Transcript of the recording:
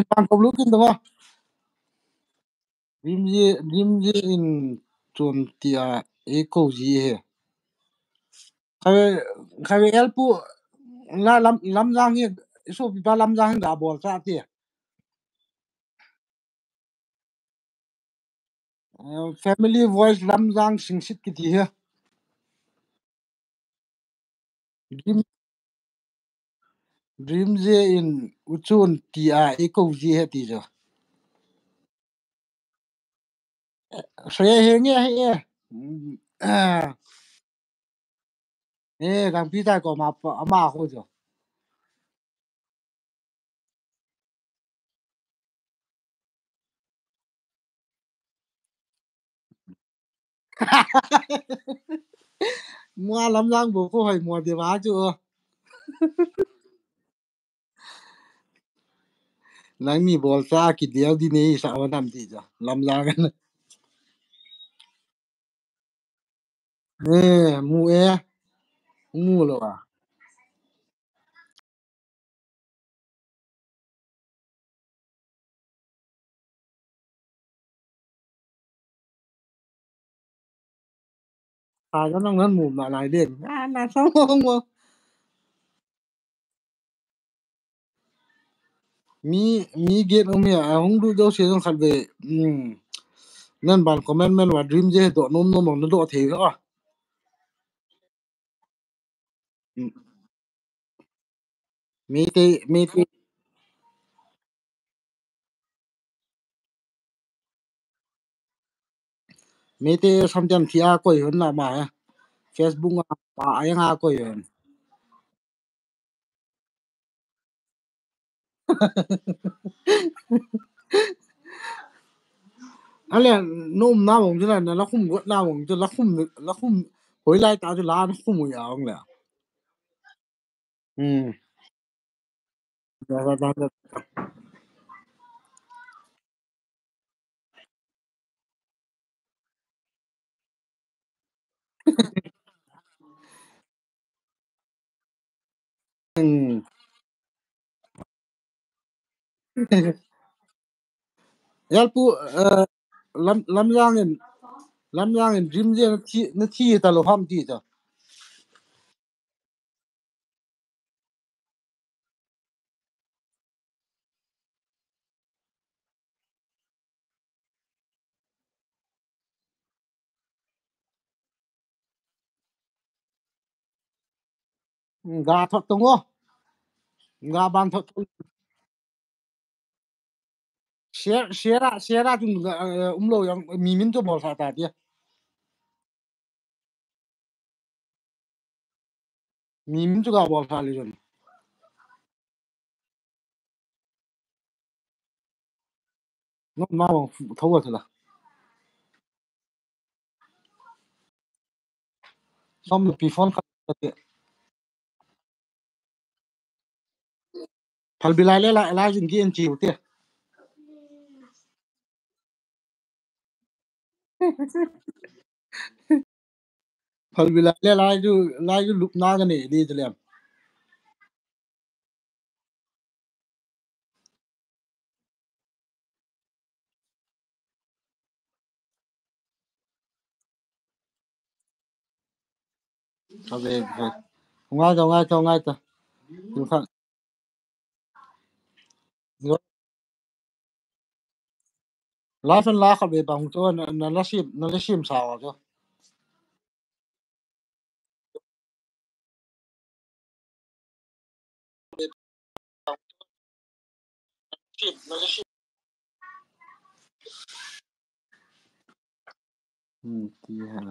Bang ko lukin to ba? Rimje in chon tia e ko ji he. Khawe elpu la lam jang he so pi ba lam jang da bol sa ti. Family voice lam jang sing sit ki ti he. Dream Rimje in uchun tia e ko ji he ti jo. Shre he nge he. À, ê, thằng Pita có mà thôi rồi. Mua lắm răng bố cô hỏi mua tiền á chưa? Nãy mi bol sa ki dia di nei sa wa nam ti ja. Lam răng này. Ê, mu lo à. À cho nó ngân mù mà lại đến. À là sao không mà. Mi get om ya hong du do se dong khat be. Nan ban comment men wa dream je do nom nom no do the ga. Me te me te samjam thia ko yon na ma. Facebook à pa ai nga ko yon. Ale nom na mong jela na la khum go na mong je la khum hoi lai ta ju la na khum ya ong le. Da da da. Yal pu lam lam yang en jim je na thi ta lo ham ti ta. Ga thot tong o ga ban thot share jung lo yang mi min to bol sa ta dia. Mi min to ga bol sa le jon. No ma mong tho wa la. Som pi phone ka te. Phal bilai le la jin ki en chi te. Phal bilai le la ju lup na ga ne di te le. Ka ve. Ngai ta. Tu kha. La fan la kha be bang to na la sim sa wa to. Ti ha.